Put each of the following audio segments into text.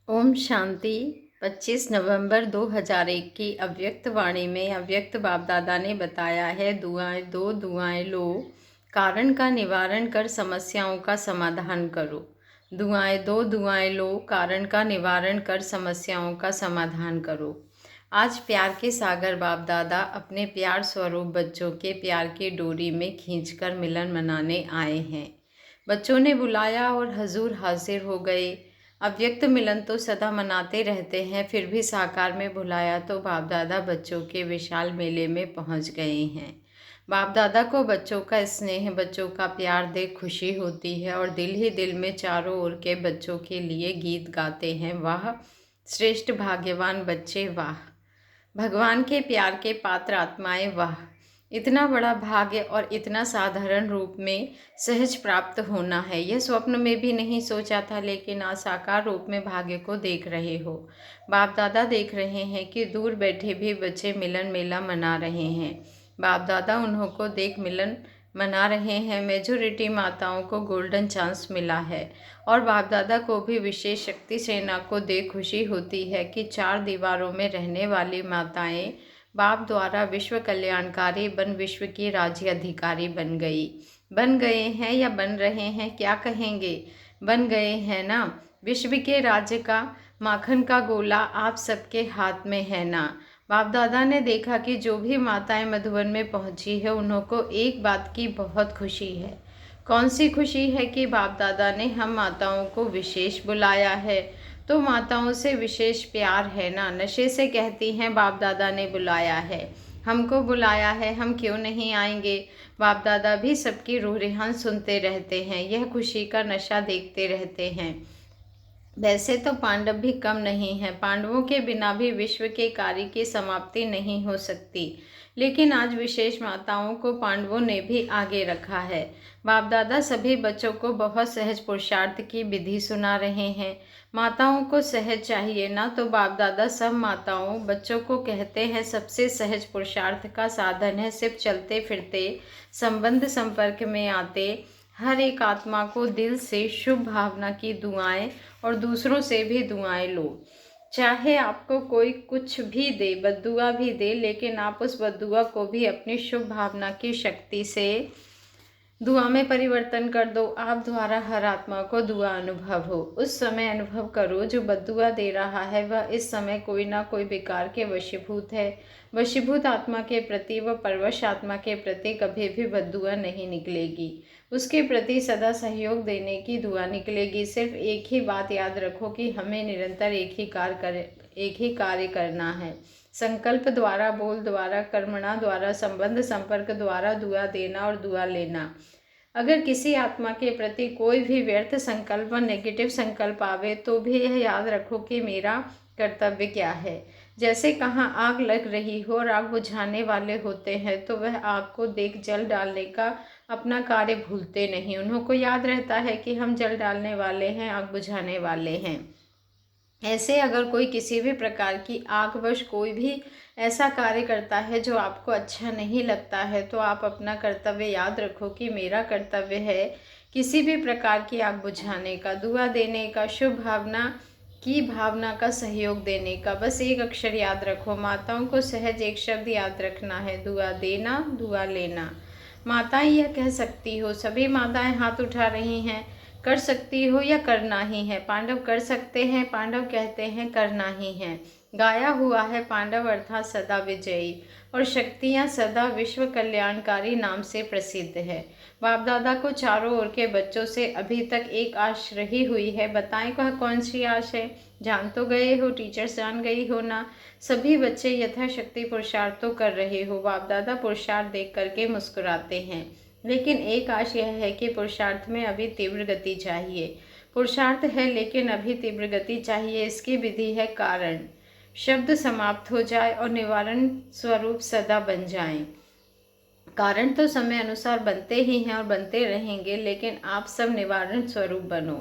ओम शांति। 25 नवंबर 2001 की अव्यक्त वाणी में अव्यक्त बाप दादा ने बताया है, दुआएं दो, दुआएं लो, कारण का निवारण कर समस्याओं का समाधान करो। दुआएं दो, दुआएं लो, कारण का निवारण कर समस्याओं का समाधान करो। आज प्यार के सागर बाप दादा अपने प्यार स्वरूप बच्चों के प्यार की डोरी में खींचकर मिलन मनाने आए हैं। बच्चों ने बुलाया और हजूर हाजिर हो गए। अव्यक्त मिलन तो सदा मनाते रहते हैं, फिर भी साकार में बुलाया तो बाप दादा बच्चों के विशाल मेले में पहुंच गए हैं। बाप दादा को बच्चों का स्नेह, बच्चों का प्यार देख खुशी होती है और दिल ही दिल में चारों ओर के बच्चों के लिए गीत गाते हैं। वाह श्रेष्ठ भाग्यवान बच्चे, वाह भगवान के प्यार के पात्र आत्माएं, वाह इतना बड़ा भाग्य और इतना साधारण रूप में सहज प्राप्त होना है, यह स्वप्न में भी नहीं सोचा था, लेकिन आज साकार रूप में भाग्य को देख रहे हो। बाप दादा देख रहे हैं कि दूर बैठे भी बच्चे मिलन मेला मना रहे हैं। बाप दादा उन्हों को देख मिलन मना रहे हैं। मेजोरिटी माताओं को गोल्डन चांस मिला है और बाप दादा को भी विशेष शक्ति सेना को देख खुशी होती है कि 4 दीवारों में रहने वाली माताएं बाप द्वारा विश्व कल्याणकारी बन विश्व की राज्य अधिकारी बन गए हैं या बन रहे हैं, क्या कहेंगे, बन गए हैं ना। विश्व के राज्य का माखन का गोला आप सबके हाथ में है ना। बाप दादा ने देखा कि जो भी माताएं मधुबन में पहुंची है, उन्हों को एक बात की बहुत खुशी है। कौन सी खुशी है कि बाप दादा ने हम माताओं को विशेष बुलाया है, तो माताओं से विशेष प्यार है ना। नशे से कहती हैं बाप दादा ने बुलाया है, हमको बुलाया है, हम क्यों नहीं आएंगे। बाप दादा भी सबकी रूह रेहान सुनते रहते हैं, यह खुशी का नशा देखते रहते हैं। वैसे तो पांडव भी कम नहीं हैं, पांडवों के बिना भी विश्व के कार्य की समाप्ति नहीं हो सकती, लेकिन आज विशेष माताओं को पांडवों ने भी आगे रखा है। बाप दादा सभी बच्चों को बहुत सहज पुरुषार्थ की विधि सुना रहे हैं। माताओं को सहज चाहिए ना, तो बाप दादा सब माताओं बच्चों को कहते हैं सबसे सहज पुरुषार्थ का साधन है सिर्फ चलते फिरते संबंध संपर्क में आते हर एक आत्मा को दिल से शुभ भावना की दुआएं और दूसरों से भी दुआएं लो। चाहे आपको कोई कुछ भी दे, बद्दुआ भी दे, लेकिन आप उस बद्दुआ को भी अपनी शुभ भावना की शक्ति से दुआ में परिवर्तन कर दो। आप द्वारा हर आत्मा को दुआ अनुभव हो। उस समय अनुभव करो जो बद्दुआ दे रहा है वह इस समय कोई ना कोई विकार के वशीभूत है। वशीभूत आत्मा के प्रति व परवश आत्मा के प्रति कभी भी बद्दुआ नहीं निकलेगी, उसके प्रति सदा सहयोग देने की दुआ निकलेगी। सिर्फ एक ही बात याद रखो कि हमें निरंतर एक ही कार्य करना है। संकल्प द्वारा, बोल द्वारा, कर्मणा द्वारा, संबंध संपर्क द्वारा दुआ देना और दुआ लेना। अगर किसी आत्मा के प्रति कोई भी व्यर्थ संकल्प व नेगेटिव संकल्प आवे तो भी यह याद रखो कि मेरा कर्तव्य क्या है। जैसे कहाँ आग लग रही हो और आग बुझाने वाले होते हैं, तो वह आग को देख जल डालने का अपना कार्य भूलते नहीं। उनको याद रहता है कि हम जल डालने वाले हैं, आग बुझाने वाले हैं। ऐसे अगर कोई किसी भी प्रकार की आगवश कोई भी ऐसा कार्य करता है जो आपको अच्छा नहीं लगता है, तो आप अपना कर्तव्य याद रखो कि मेरा कर्तव्य है किसी भी प्रकार की आग बुझाने का, दुआ देने का, शुभ भावना की भावना का सहयोग देने का। बस एक अक्षर याद रखो, माताओं को सहज एक शब्द याद रखना है, दुआ देना, दुआ लेना। माताएं यह कह सकती हो, सभी माताएं हाथ उठा रही हैं, कर सकती हो या करना ही है। पांडव कर सकते हैं, पांडव कहते हैं करना ही है। गाया हुआ है पांडव अर्थात सदा विजयी, और शक्तियाँ सदा विश्व कल्याणकारी नाम से प्रसिद्ध है। बाप दादा को चारों ओर के बच्चों से अभी तक एक आश रही हुई है। बताएं वह कौन सी आश है। जान तो गए हो, टीचर्स जान गई हो ना। सभी बच्चे यथाशक्ति पुरुषार्थ तो कर रहे हो। बाप दादा पुरुषार्थ देख करके मुस्कुराते हैं, लेकिन एक आश यह है कि पुरुषार्थ में अभी तीव्र गति चाहिए। पुरुषार्थ है लेकिन अभी तीव्र गति चाहिए। इसकी विधि है कारण शब्द समाप्त हो जाए और निवारण स्वरूप सदा बन जाएं। कारण तो समय अनुसार बनते ही हैं और बनते रहेंगे, लेकिन आप सब निवारण स्वरूप बनो,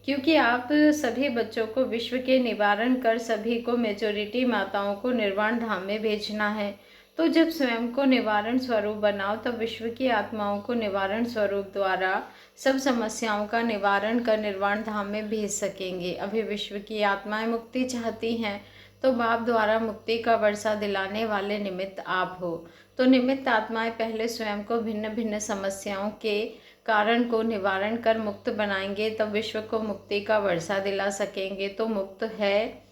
क्योंकि आप सभी बच्चों को विश्व के निवारण कर सभी को, मेजोरिटी माताओं को निर्वाण धाम में भेजना है। तो जब स्वयं को निवारण स्वरूप बनाओ तब विश्व की आत्माओं को निवारण स्वरूप द्वारा सब समस्याओं का निवारण कर निर्वाण धाम में भेज सकेंगे। अभी विश्व की आत्माएं मुक्ति चाहती हैं तो बाप द्वारा मुक्ति का वर्षा दिलाने वाले निमित्त आप हो। तो निमित्त आत्माएं पहले स्वयं को भिन्न भिन्न समस्याओं के कारण को निवारण कर मुक्त बनाएंगे, तब विश्व को मुक्ति का वर्षा दिला सकेंगे। तो मुक्त है,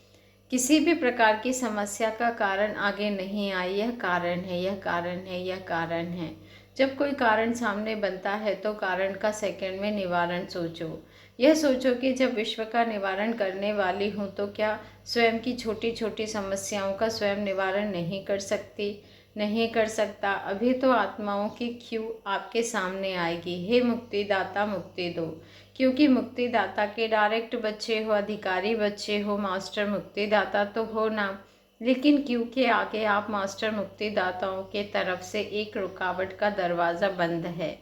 किसी भी प्रकार की समस्या का कारण आगे नहीं आई, यह कारण है, यह कारण है, यह कारण है। जब कोई कारण सामने बनता है तो कारण का सेकंड में निवारण सोचो। यह सोचो कि जब विश्व का निवारण करने वाली हूँ तो क्या स्वयं की छोटी छोटी समस्याओं का स्वयं निवारण नहीं कर सकती, नहीं कर सकता। अभी तो आत्माओं की क्यू आपके सामने आएगी, हे मुक्तिदाता मुक्ति दो। क्योंकि मुक्तिदाता के डायरेक्ट बच्चे हो, अधिकारी बच्चे हो, मास्टर मुक्तिदाता तो हो ना, लेकिन क्यों के आगे आप मास्टर मुक्तिदाताओं के तरफ से एक रुकावट का दरवाज़ा बंद है।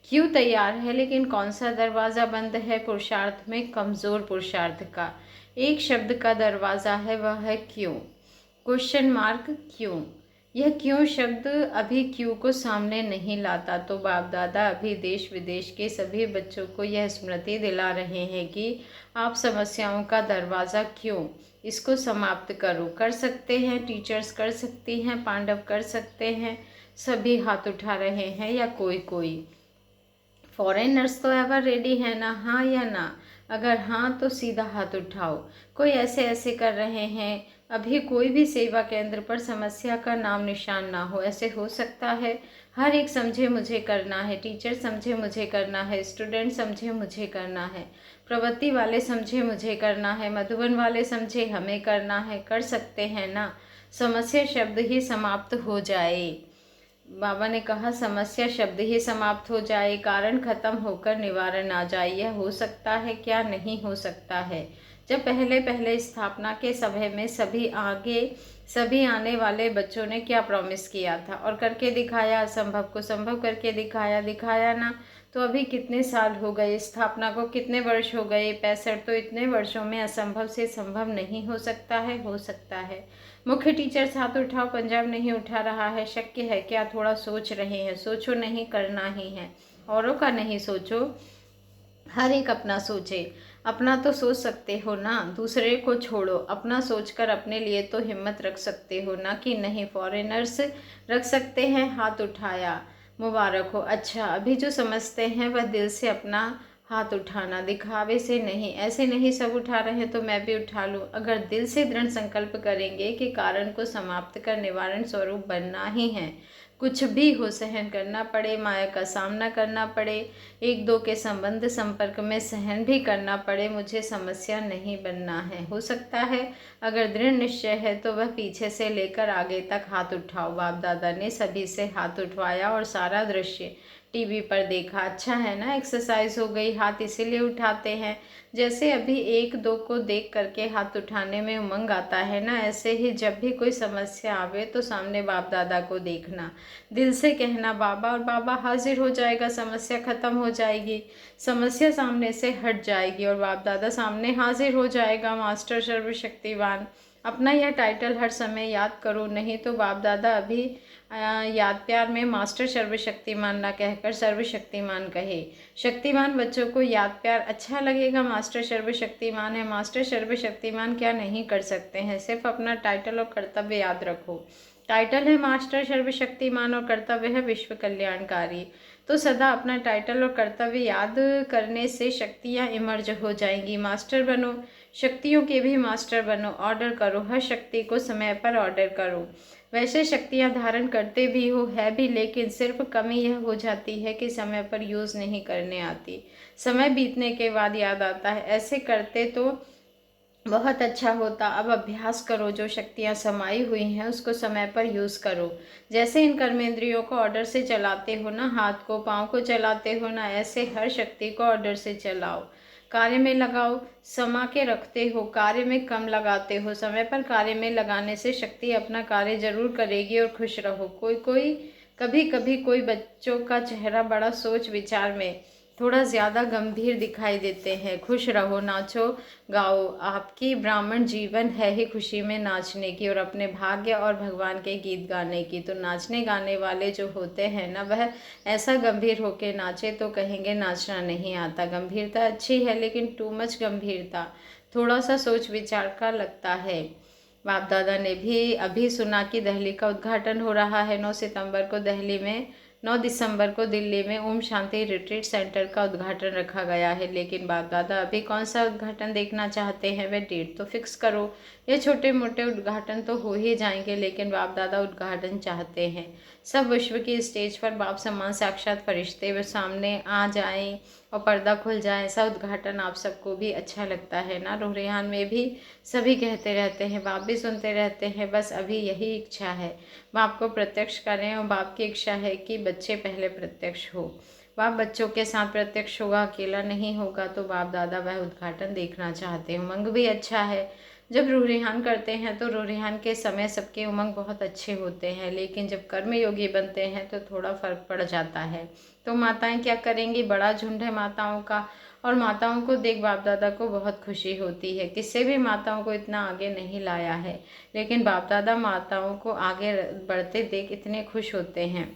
क्यों तैयार है, लेकिन कौन सा दरवाज़ा बंद है? पुरुषार्थ में कमज़ोर पुरुषार्थ का एक शब्द का दरवाज़ा है, वह है क्यों। क्वेश्चन मार्क क्यों। यह क्यों शब्द अभी क्यों को सामने नहीं लाता। तो बाप दादा अभी देश विदेश के सभी बच्चों को यह स्मृति दिला रहे हैं कि आप समस्याओं का दरवाज़ा क्यों, इसको समाप्त करो। कर सकते हैं, टीचर्स कर सकती हैं, पांडव कर सकते हैं, सभी हाथ उठा रहे हैं या कोई फॉरेनर्स तो एवर रेडी है ना, हाँ या ना? अगर हाँ तो सीधा हाथ उठाओ। कोई ऐसे ऐसे कर रहे हैं, अभी कोई भी सेवा केंद्र पर समस्या का नाम निशान ना हो, ऐसे हो सकता है? हर एक समझे मुझे करना है, टीचर समझे मुझे करना है, स्टूडेंट समझे मुझे करना है, प्रवृत्ति वाले समझे मुझे करना है, मधुबन वाले समझे हमें करना है। कर सकते हैं ना? समस्या शब्द ही समाप्त हो जाए। बाबा ने कहा समस्या शब्द ही समाप्त हो जाए, कारण खत्म होकर निवारण आ जाए। यह हो सकता है क्या? नहीं हो सकता है। जब पहले पहले स्थापना के समय में सभी आने वाले बच्चों ने क्या प्रॉमिस किया था और करके दिखाया, असंभव को संभव करके दिखाया ना। तो अभी कितने साल हो गए स्थापना को, कितने वर्ष हो गए? 65। तो इतने वर्षों में असंभव से संभव नहीं हो सकता है? हो सकता है। मुख्य टीचर्स हाथ उठाओ, पंजाब नहीं उठा रहा है। शक्य है क्या? थोड़ा सोच रहे हैं। सोचो नहीं, करना ही है। औरों का नहीं सोचो, हर एक अपना सोचे। अपना तो सोच सकते हो ना, दूसरे को छोड़ो। अपना सोचकर अपने लिए तो हिम्मत रख सकते हो ना कि नहीं। फॉरेनर्स रख सकते हैं, हाथ उठाया, मुबारक हो। अच्छा, अभी जो समझते हैं वह दिल से अपना हाथ उठाना, दिखावे से नहीं। ऐसे नहीं सब उठा रहे हैं तो मैं भी उठा लूँ। अगर दिल से दृढ़ संकल्प करेंगे कि कारण को समाप्त कर निवारण स्वरूप बनना ही है, कुछ भी हो, सहन करना पड़े, माया का सामना करना पड़े, एक दो के संबंध संपर्क में सहन भी करना पड़े, मुझे समस्या नहीं बनना है। हो सकता है? अगर दृढ़ निश्चय है तो वह पीछे से लेकर आगे तक हाथ उठाओ। बाप दादा ने सभी से हाथ उठवाया और सारा दृश्य टीवी पर देखा। अच्छा है ना, एक्सरसाइज हो गई। हाथ इसीलिए उठाते हैं, जैसे अभी एक दो को देख करके हाथ उठाने में उमंग आता है ना, ऐसे ही जब भी कोई समस्या आवे तो सामने बाप दादा को देखना, दिल से कहना बाबा, और बाबा हाजिर हो जाएगा, समस्या खत्म हो जाएगी, समस्या सामने से हट जाएगी और बाप दादा सामने हाजिर हो जाएगा। मास्टर सर्वशक्तिवान, अपना यह टाइटल हर समय याद करो, नहीं तो बाप दादा अभी याद प्यार में मास्टर सर्वशक्तिमान ना कहकर सर्वशक्तिमान कहे। शक्तिमान बच्चों को याद प्यार अच्छा लगेगा, मास्टर सर्वशक्तिमान है। मास्टर सर्वशक्तिमान क्या नहीं कर सकते हैं? सिर्फ अपना टाइटल और कर्तव्य याद रखो। टाइटल है मास्टर सर्वशक्तिमान और कर्तव्य है विश्व कल्याणकारी। तो सदा अपना टाइटल और कर्तव्य याद करने से शक्तियाँ इमर्ज हो जाएंगी। मास्टर बनो, शक्तियों के भी मास्टर बनो। ऑर्डर करो, हर शक्ति को समय पर ऑर्डर करो। वैसे शक्तियाँ धारण करते भी हो, है भी, लेकिन सिर्फ कमी यह हो जाती है कि समय पर यूज़ नहीं करने आती, समय बीतने के बाद याद आता है। ऐसे करते तो बहुत अच्छा होता। अब अभ्यास करो, जो शक्तियाँ समाई हुई हैं उसको समय पर यूज़ करो। जैसे इन कर्मेंद्रियों को ऑर्डर से चलाते हो ना, हाथ को पाँव को चलाते हो ना, ऐसे हर शक्ति को ऑर्डर से चलाओ, कार्य में लगाओ। समा के रखते हो, कार्य में कम लगाते हो। समय पर कार्य में लगाने से शक्ति अपना कार्य जरूर करेगी और खुश रहो। कभी कभी कोई बच्चों का चेहरा बड़ा सोच विचार में थोड़ा ज़्यादा गंभीर दिखाई देते हैं। खुश रहो, नाचो गाओ, आपकी ब्राह्मण जीवन है ही खुशी में नाचने की और अपने भाग्य और भगवान के गीत गाने की। तो नाचने गाने वाले जो होते हैं ना, वह ऐसा गंभीर होके नाचे तो कहेंगे नाचना नहीं आता। गंभीरता अच्छी है, लेकिन टू मच गंभीरता थोड़ा सा सोच विचार का लगता है। बाप दादा ने भी अभी सुना कि दिल्ली का उद्घाटन हो रहा है। 9 सितंबर को दिल्ली में 9 दिसंबर को दिल्ली में ओम शांति रिट्रीट सेंटर का उद्घाटन रखा गया है। लेकिन बाप दादा अभी कौन सा उद्घाटन देखना चाहते हैं, वह डेट तो फिक्स करो। ये छोटे मोटे उद्घाटन तो हो ही जाएंगे, लेकिन बाप दादा उद्घाटन चाहते हैं। सब विश्व की स्टेज पर बाप समान साक्षात फरिश्ते वे सामने आ जाएं और पर्दा खुल जाए, ऐसा उद्घाटन आप सबको भी अच्छा लगता है ना। रोहरेहान में भी सभी कहते रहते हैं, बाप भी सुनते रहते हैं, बस अभी यही इच्छा है बाप को प्रत्यक्ष करें। और बाप की इच्छा है कि बच्चे पहले प्रत्यक्ष हो। बाप बच्चों के साथ प्रत्यक्ष होगा, अकेला नहीं होगा। तो बाप दादा वह उद्घाटन देखना चाहते हैं। उमंग भी अच्छा है। जब रूह रेहान करते हैं तो रूह रेहान के समय सबके उमंग बहुत अच्छे होते हैं, लेकिन जब कर्मयोगी बनते हैं तो थोड़ा फर्क पड़ जाता है। तो माताएं क्या करेंगी, बड़ा झुंड है माताओं का, और माताओं को देख बाप दादा को बहुत खुशी होती है। किसी भी माताओं को इतना आगे नहीं लाया है, लेकिन बाप दादा माताओं को आगे बढ़ते देख इतने खुश होते हैं।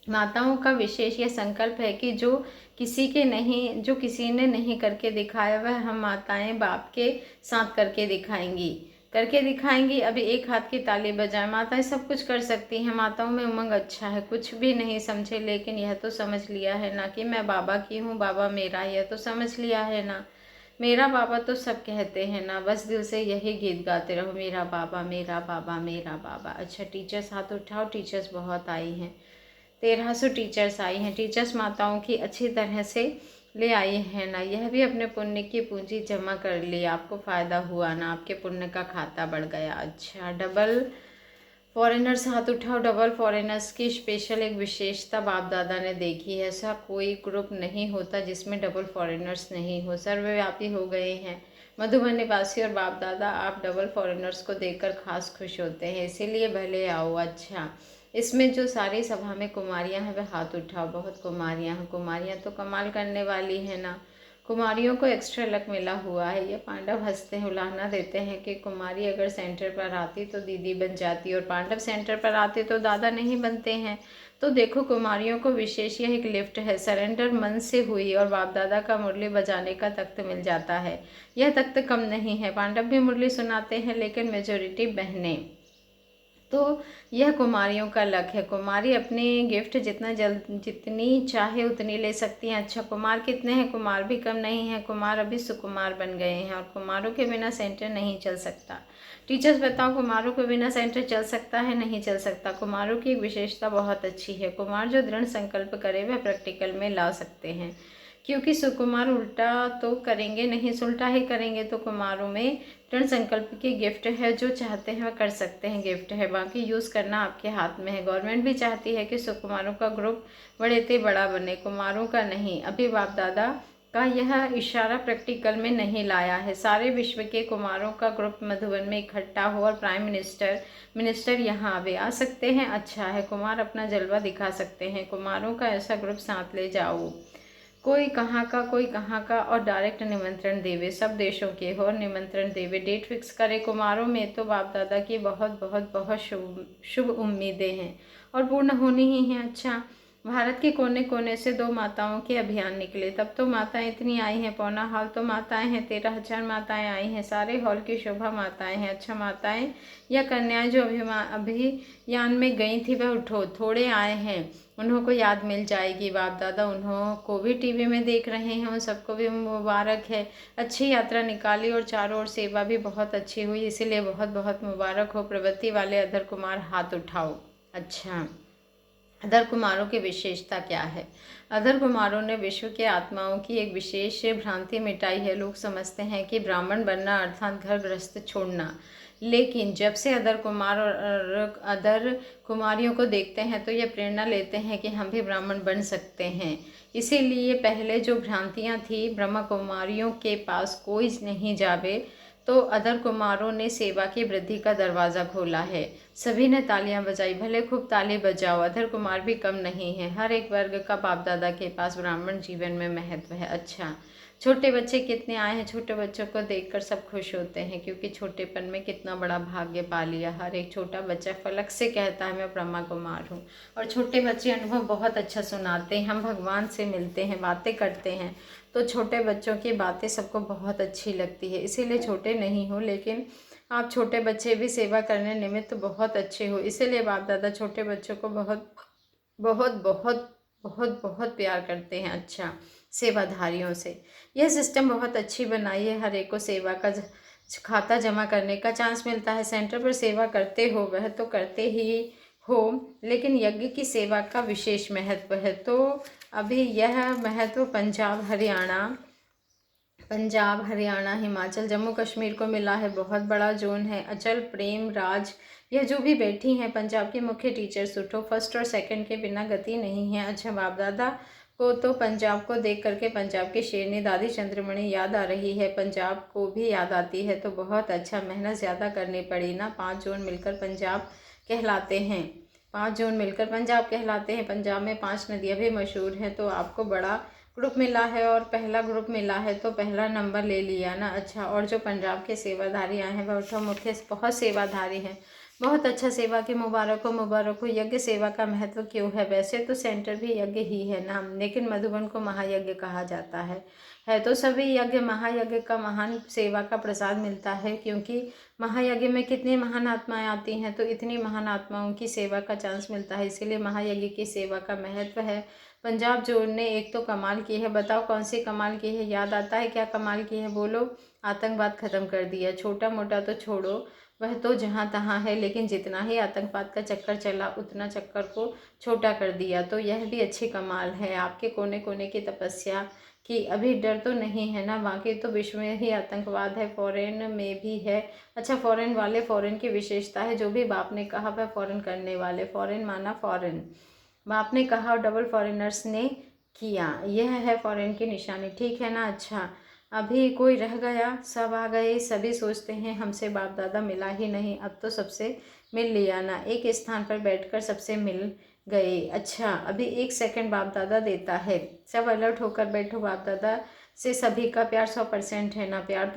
माताओं का विशेष यह संकल्प है कि जो किसी ने नहीं करके दिखाया, वह हम माताएं बाप के साथ करके दिखाएंगी। अभी एक हाथ की ताली बजाए, माताएं सब कुछ कर सकती हैं। माताओं में उमंग अच्छा है, कुछ भी नहीं समझे, लेकिन यह तो समझ लिया है ना कि मैं बाबा की हूँ, बाबा मेरा, यह तो समझ लिया है ना। मेरा बाबा तो सब कहते हैं ना, बस दिल से यही गीत गाते रहो, मेरा बाबा मेरा बाबा मेरा बाबा। अच्छा टीचर्स हाथ उठाओ, टीचर्स बहुत आई हैं, 1300 टीचर्स आई हैं। टीचर्स माताओं की अच्छी तरह से ले आई है ना। यह भी अपने पुण्य की पूंजी जमा कर ली, आपको फ़ायदा हुआ ना, आपके पुण्य का खाता बढ़ गया। अच्छा डबल फॉरेनर्स हाथ उठाओ। डबल फॉरेनर्स की स्पेशल एक विशेषता बाप दादा ने देखी है। ऐसा कोई ग्रुप नहीं होता जिसमें डबल फॉरेनर्स नहीं हो, सर्वव्यापी हो गए हैं मधुबन निवासी। और बाप दादा आप डबल फॉरेनर्स को देखकर खास खुश होते हैं, इसीलिए भले आओ। अच्छा इसमें जो सारी सभा में कुमारियां हैं वह हाथ उठाओ। बहुत कुमारियां हैं, कुमारियां तो कमाल करने वाली है ना। कुमारियों को एक्स्ट्रा लक मिला हुआ है। ये पांडव हंसते हैं, उलाहना देते हैं कि कुमारी अगर सेंटर पर आती तो दीदी बन जाती, और पांडव सेंटर पर आते तो दादा नहीं बनते हैं। तो देखो कुमारियों को विशेष यह एक लिफ्ट है, सरेंडर मन से हुई और बाप दादा का मुरली बजाने का तख्त मिल जाता है। यह तख्त कम नहीं है, पांडव भी मुरली सुनाते हैं, लेकिन मेजोरिटी बहनें। तो यह कुमारियों का लक है। कुमारी अपनी गिफ्ट जितनी चाहे उतनी ले सकती हैं। अच्छा कुमार कितने हैं, कुमार भी कम नहीं है, कुमार अभी सुकुमार बन गए हैं, और कुमारों के बिना सेंटर नहीं चल सकता। टीचर्स बताओ, कुमारों के बिना सेंटर चल सकता है, नहीं चल सकता। कुमारों की एक विशेषता बहुत अच्छी है, कुमार जो दृढ़ संकल्प करे वह प्रैक्टिकल में ला सकते हैं, क्योंकि सुकुमार उल्टा तो करेंगे नहीं, उल्टा ही करेंगे। तो कुमारों में दृढ़ संकल्प की गिफ्ट है, जो चाहते हैं वह कर सकते हैं, गिफ्ट है, बाकी यूज़ करना आपके हाथ में है। गवर्नमेंट भी चाहती है कि सुकुमारों का ग्रुप बड़े से बड़ा बने, कुमारों का नहीं। अभी बाप दादा का यह इशारा प्रैक्टिकल में नहीं लाया है। सारे विश्व के कुमारों का ग्रुप मधुबन में इकट्ठा हो और प्राइम मिनिस्टर यहाँ आवे, आ सकते हैं। अच्छा है, कुमार अपना जलवा दिखा सकते हैं। कुमारों का ऐसा ग्रुप साथ ले जाओ, कोई कहाँ का और डायरेक्ट निमंत्रण देवे, सब देशों के हो और निमंत्रण देवे, डेट फिक्स करे। कुमारों में तो बाप दादा की बहुत बहुत बहुत शुभ उम्मीदें हैं और पूर्ण होनी ही हैं। अच्छा भारत के कोने कोने से 2 माताओं के अभियान निकले, तब तो माताएं इतनी आई हैं, पौना हॉल तो माताएं हैं, 13,000 माताएं आई हैं, सारे हॉल की शोभा माताएं हैं। अच्छा माताएं या कन्याएं जो अभियान में गई थी वह उठो, थोड़े आए हैं, उन्हों को याद मिल जाएगी। बाप दादा उन्हों को भी टीवी में देख रहे हैं, उन सबको भी मुबारक है। अच्छी यात्रा निकाली और चारों ओर सेवा भी बहुत अच्छी हुई, इसीलिए बहुत बहुत मुबारक हो। प्रवृत्ति वाले अधर कुमार हाथ उठाओ। अच्छा अधर कुमारों की विशेषता क्या है? अधर कुमारों ने विश्व के आत्माओं की एक विशेष भ्रांति मिटाई है। लोग समझते हैं कि ब्राह्मण बनना अर्थात घर गृहस्थ छोड़ना, लेकिन जब से अदर कुमार और अदर कुमारियों को देखते हैं तो ये प्रेरणा लेते हैं कि हम भी ब्राह्मण बन सकते हैं। इसीलिए पहले जो भ्रांतियाँ थी, ब्रह्म कुमारियों के पास कोई नहीं जावे तो अधर कुमारों ने सेवा की वृद्धि का दरवाज़ा खोला है। सभी ने तालियां बजाई। भले खूब ताली बजाओ, अधर कुमार भी कम नहीं है। हर एक वर्ग का बाप दादा के पास ब्राह्मण जीवन में महत्व है। अच्छा, छोटे बच्चे कितने आए हैं। छोटे बच्चों को देखकर सब खुश होते हैं, क्योंकि छोटेपन में कितना बड़ा भाग्य पा लिया। हर एक छोटा बच्चा फलक से कहता है मैं ब्रह्मा कुमार हूँ। और छोटे बच्चे अनुभव बहुत अच्छा सुनाते हैं। हम भगवान से मिलते हैं, बातें करते हैं, तो छोटे बच्चों की बातें सबको बहुत अच्छी लगती है। इसीलिए छोटे नहीं हो, लेकिन आप छोटे बच्चे भी सेवा करने निमित्त बहुत अच्छे हो। इसीलिए बाप दादा छोटे बच्चों को बहुत बहुत बहुत बहुत बहुत प्यार करते हैं। अच्छा, सेवाधारियों से यह सिस्टम बहुत अच्छी बनाई है। हर एक को सेवा का खाता जमा करने का चांस मिलता है। सेंटर पर सेवा करते हो वह तो करते ही हो, लेकिन यज्ञ की सेवा का विशेष महत्व है। तो अभी यह महत्व पंजाब, हरियाणा, हिमाचल, जम्मू कश्मीर को मिला है। बहुत बड़ा जोन है। अचल, प्रेम, राज, यह जो भी बैठी हैं पंजाब के मुख्य टीचर्स, उठो, फर्स्ट और सेकंड के बिना गति नहीं है। अच्छा, बाप दादा को तो पंजाब को देख करके पंजाब के शेरनी दादी चंद्रमणि याद आ रही है। पंजाब को भी याद आती है, तो बहुत अच्छा, मेहनत ज़्यादा करनी पड़ी ना। 5 जोन मिलकर पंजाब कहलाते हैं। 5 जोन मिलकर पंजाब कहलाते हैं। पंजाब में 5 नदियाँ भी मशहूर हैं। तो आपको बड़ा ग्रुप मिला है और पहला ग्रुप मिला है, तो पहला नंबर ले लिया ना। अच्छा, और जो पंजाब के सेवाधारी आए हैं वह तो मुख्य बहुत सेवाधारी हैं। बहुत अच्छा, सेवा की मुबारक हो। यज्ञ सेवा का महत्व क्यों है। वैसे तो सेंटर भी यज्ञ ही है ना, लेकिन मधुबन को महायज्ञ कहा जाता है तो सभी यज्ञ महायज्ञ का महान सेवा का प्रसाद मिलता है, क्योंकि महायज्ञ में कितनी महान आत्माएं आती हैं, तो इतनी महान आत्माओं की सेवा का चांस मिलता है। इसीलिए महायज्ञ की सेवा का महत्व है। पंजाब जोड़ ने एक तो कमाल की है। बताओ कौन सी कमाल की है। याद आता है क्या कमाल की है, बोलो। आतंकवाद खत्म कर दिया। छोटा मोटा तो छोड़ो, वह तो जहाँ तहाँ है, लेकिन जितना ही आतंकवाद का चक्कर चला उतना चक्कर को छोटा कर दिया। तो यह भी अच्छी कमाल है। आपके कोने कोने की तपस्या कि अभी डर तो नहीं है ना। बाकी तो विश्व में ही आतंकवाद है, फॉरेन में भी है। अच्छा, फॉरेन वाले, फॉरेन की विशेषता है, जो भी बाप ने कहा वह फॉरेन करने वाले। फॉरेन माना फॉरेन, बाप ने कहा और डबल फॉरेनर्स ने किया, यह है फॉरेन की निशानी। ठीक है ना। अच्छा, अभी कोई रह गया, सब आ गए। सभी सोचते हैं हमसे बाप दादा मिला ही नहीं, अब तो सबसे मिल लिया ना। एक स्थान पर बैठकर सबसे मिल गए। अच्छा, अभी 1 सेकंड बाप दादा देता है। सब अलर्ट होकर बैठो। बाप दादा से सभी का प्यार 100% है ना। प्यार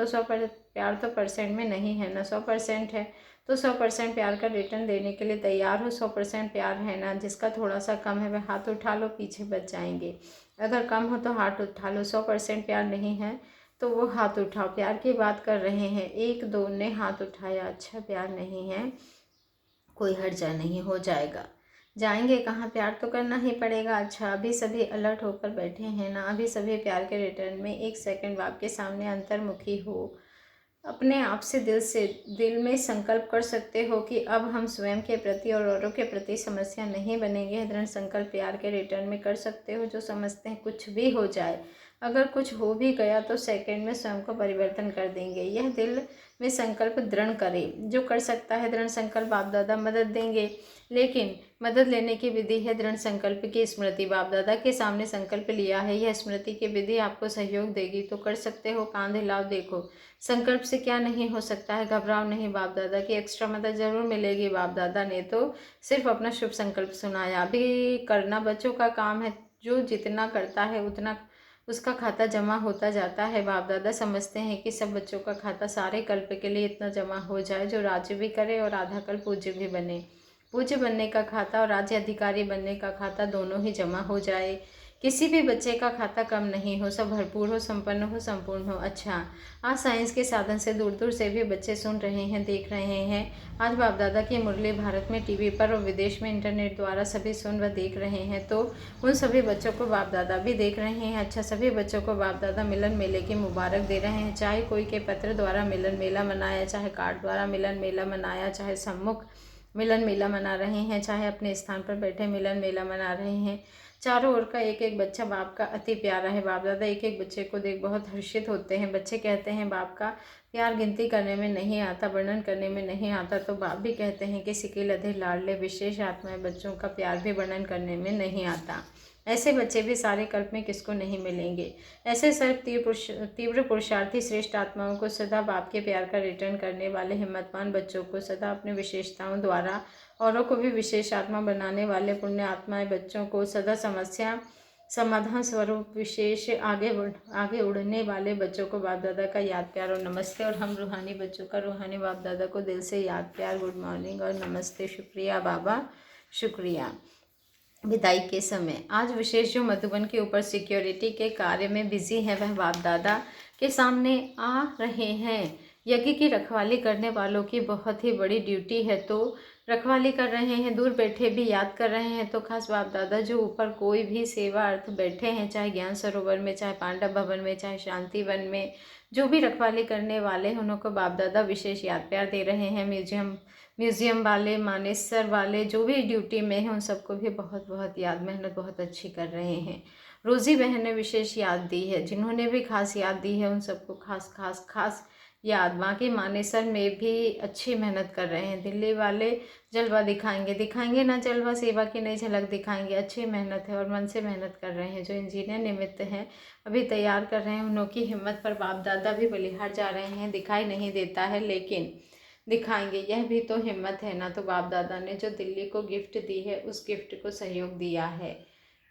तो परसेंट में नहीं है ना, 100% है। तो 100% प्यार का रिटर्न देने के लिए तैयार हो। 100% प्यार है ना। जिसका थोड़ा सा कम है वह हाथ उठा लो, पीछे बच जाएंगे। अगर कम हो तो हाथ उठा लो। 100% प्यार नहीं है तो वो हाथ उठाओ। प्यार की बात कर रहे हैं। 1 2 ने हाथ उठाया। अच्छा, प्यार नहीं है, कोई हर्जा नहीं, हो जाएगा। जाएंगे कहाँ, प्यार तो करना ही पड़ेगा। अच्छा, अभी सभी अलर्ट होकर बैठे हैं ना। अभी सभी प्यार के रिटर्न में 1 सेकंड बाप के सामने अंतर्मुखी हो। अपने आप से दिल में संकल्प कर सकते हो कि अब हम स्वयं के प्रति और औरों के प्रति समस्या नहीं बनेंगे। दृढ़ संकल्प प्यार के रिटर्न में कर सकते हो। जो समझते हैं कुछ भी हो जाए, अगर कुछ हो भी गया तो सेकंड में स्वयं को परिवर्तन कर देंगे। यह दिल में संकल्प दृढ़ करें। जो कर सकता है दृढ़ संकल्प, बाप दादा मदद देंगे। लेकिन मदद लेने की विधि है दृढ़ संकल्प की स्मृति। बाप दादा के सामने संकल्प लिया है, यह स्मृति की विधि आपको सहयोग देगी, तो कर सकते हो। कांध हिलाओ, देखो संकल्प से क्या नहीं हो सकता है। घबराओ नहीं, बाप दादा की एक्स्ट्रा मदद जरूर मिलेगी। बाप दादा ने तो सिर्फ अपना शुभ संकल्प सुनाया, अभी करना बच्चों का काम है। जो जितना करता है उतना उसका खाता जमा होता जाता है। बाप दादा समझते हैं कि सब बच्चों का खाता सारे कल्प के लिए इतना जमा हो जाए, जो राज्य भी करे और आधा कल पूज्य भी बने। पूज्य बनने का खाता और राज्य अधिकारी बनने का खाता दोनों ही जमा हो जाए। किसी भी बच्चे का खाता कम नहीं हो, सब भरपूर हो, संपन्न हो, संपूर्ण हो। अच्छा, आज साइंस के साधन से दूर दूर से भी बच्चे सुन रहे हैं, देख रहे हैं। आज बाप दादा की मुरली भारत में टीवी पर और विदेश में इंटरनेट द्वारा सभी सुन व देख रहे हैं। तो उन सभी बच्चों को बाप दादा भी देख रहे हैं। अच्छा, सभी बच्चों को बाप दादा मिलन मेले की मुबारक दे रहे हैं। चाहे कोई के पत्र द्वारा मिलन मेला मनाया, चाहे कार्ड द्वारा मिलन मेला मनाया, चाहे सम्मुख मिलन मेला मना रहे हैं, चाहे अपने स्थान पर बैठे मिलन मेला मना रहे हैं। चारों ओर का एक एक बच्चा बाप का अति प्यारा है। बाप दादा एक एक बच्चे को देख बहुत हर्षित होते हैं। बच्चे कहते हैं बाप का प्यार गिनती करने में नहीं आता, वर्णन करने में नहीं आता। तो बाप भी कहते हैं कि सिकिल अधीर लाडले विशेष आत्माएं, बच्चों का प्यार भी वर्णन करने में नहीं आता। ऐसे बच्चे भी सारे कल्प में किसको नहीं मिलेंगे। ऐसे सर्व तीव्र पुरुषार्थी श्रेष्ठ आत्माओं को, सदा बाप के प्यार का रिटर्न करने वाले हिम्मतवान बच्चों को, सदा अपनी विशेषताओं द्वारा औरों को भी विशेष आत्मा बनाने वाले पुण्य आत्माएं बच्चों को, सदा समस्या समाधान स्वरूप विशेष आगे उड़ने वाले बच्चों को बाप दादा का याद प्यार और नमस्ते। और हम रूहानी बच्चों का रूहानी बाप दादा को दिल से याद प्यार, गुड मॉर्निंग और नमस्ते, शुक्रिया बाबा, शुक्रिया। विदाई के समय आज विशेष जो मधुबन के ऊपर सिक्योरिटी के कार्य में बिजी है, वह बाप दादा के सामने आ रहे हैं। यज्ञ की रखवाली करने वालों की बहुत ही बड़ी ड्यूटी है, तो रखवाली कर रहे हैं, दूर बैठे भी याद कर रहे हैं। तो खास बाप दादा जो ऊपर कोई भी सेवा अर्थ बैठे हैं, चाहे ज्ञान सरोवर में, चाहे पांडव भवन में, चाहे शांति वन में, जो भी रखवाली करने वाले हैं उनको बाप दादा विशेष याद प्यार दे रहे हैं। म्यूजियम वाले, मानेसर वाले, जो भी ड्यूटी में हैं उन सबको भी बहुत बहुत याद, मेहनत बहुत अच्छी कर रहे हैं। रोज़ी बहन ने विशेष याद दी है, जिन्होंने भी खास याद दी है उन सबको खास खास खास याद। बाकी मानेसर में भी अच्छी मेहनत कर रहे हैं। दिल्ली वाले जलवा दिखाएंगे ना जलवा, सेवा की नई झलक दिखाएंगे। अच्छी मेहनत है और मन से मेहनत कर रहे हैं। जो इंजीनियर निमित्त हैं, अभी तैयार कर रहे हैं, उनकी हिम्मत पर बाप दादा भी बलिहार जा रहे हैं। दिखाई नहीं देता है लेकिन दिखाएंगे, यह भी तो हिम्मत है ना। तो बाप दादा ने जो दिल्ली को गिफ्ट दी है, उस गिफ्ट को सहयोग दिया है,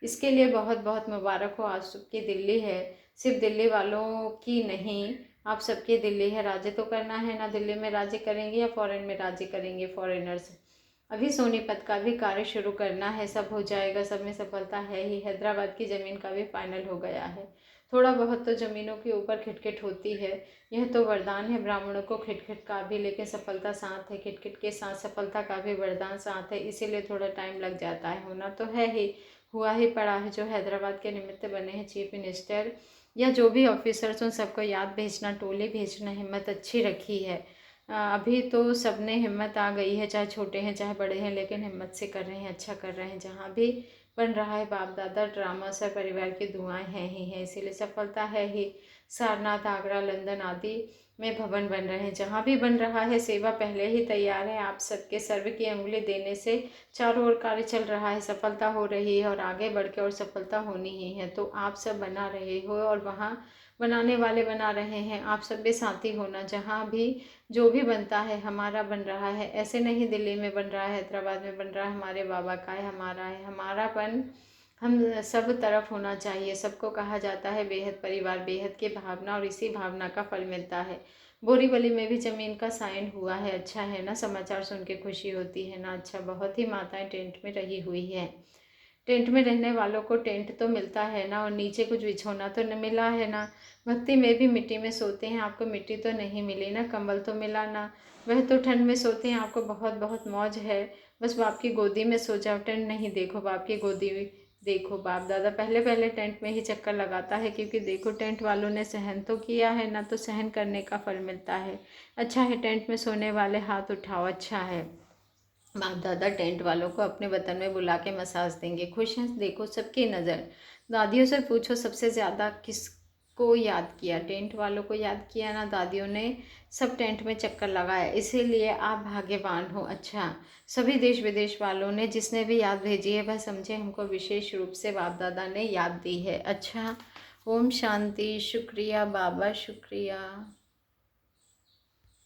इसके लिए बहुत बहुत मुबारक हो। आज सबकी दिल्ली है, सिर्फ दिल्ली वालों की नहीं, आप सबकी दिल्ली है। राज्य तो करना है ना, दिल्ली में राज्य करेंगे या फॉरेन में राज्य करेंगे फॉरेनर्स। अभी सोनीपत का भी कार्य शुरू करना है, सब हो जाएगा, सब में सफलता है ही। हैदराबाद की ज़मीन का भी फाइनल हो गया है। थोड़ा बहुत तो ज़मीनों के ऊपर खिटखिट होती है, यह तो वरदान है ब्राह्मणों को खिटखिट का भी, लेकिन सफलता साथ है। खिटखिट के साथ सफलता का भी वरदान साथ है, इसीलिए थोड़ा टाइम लग जाता है। होना तो है ही, हुआ ही पड़ा है। जो हैदराबाद के निमित्त बने हैं चीफ मिनिस्टर या जो भी ऑफिसर्स, उन सबको याद भेजना, टोली भेजना, हिम्मत अच्छी रखी है। अभी तो सबने हिम्मत आ गई है, चाहे छोटे हैं चाहे बड़े हैं, लेकिन हिम्मत से कर रहे हैं, अच्छा कर रहे हैं। जहाँ भी बन रहा है बाप दादा ड्रामा, सब परिवार की दुआएं हैं ही हैं, इसीलिए सफलता है ही। सारनाथ, आगरा, लंदन आदि में भवन बन रहे हैं। जहाँ भी बन रहा है, सेवा पहले ही तैयार है। आप सबके सर्व की अंगुली देने से चारों ओर कार्य चल रहा है, सफलता हो रही है और आगे बढ़ के और सफलता होनी ही है। तो आप सब बना रहे हो और वहाँ बनाने वाले बना रहे हैं। आप सब भी साथी होना, जहाँ भी जो भी बनता है हमारा बन रहा है। ऐसे नहीं दिल्ली में बन रहा है, हैदराबाद में बन रहा है, हमारे बाबा का है, हमारा है। हमारापन हम सब तरफ होना चाहिए। सबको कहा जाता है बेहद परिवार, बेहद की भावना, और इसी भावना का फल मिलता है। बोरीवली में भी ज़मीन का साइन हुआ है, अच्छा है ना, समाचार सुन के खुशी होती है ना। अच्छा, बहुत ही माताएं टेंट में रही हुई है। टेंट में रहने वालों को टेंट तो मिलता है ना, और नीचे कुछ बिछोना तो न मिला है ना। भक्ति में भी मिट्टी में सोते हैं, आपको मिट्टी तो नहीं मिली ना, कंबल तो मिला ना। वह तो ठंड में सोते हैं, आपको बहुत बहुत मौज है। बस बाप की गोदी में सो जाओ, टेंट नहीं देखो, बाप की गोदी देखो। बाप दादा पहले पहले टेंट में ही चक्कर लगाता है, क्योंकि देखो टेंट वालों ने सहन तो किया है ना, तो सहन करने का फल मिलता है। अच्छा है, टेंट में सोने वाले हाथ उठाओ, अच्छा है। बाप दादा टेंट वालों को अपने वतन में बुला के मसाज देंगे। खुश हैं, देखो सबकी नज़र। दादियों से पूछो सबसे ज़्यादा किसको याद किया, टेंट वालों को याद किया ना, दादियों ने सब टेंट में चक्कर लगाया, इसीलिए आप भाग्यवान हो। अच्छा, सभी देश विदेश वालों ने जिसने भी याद भेजी है, वह समझे हमको विशेष रूप से बाप दादा ने याद दी है। अच्छा, ओम शांति, शुक्रिया बाबा, शुक्रिया।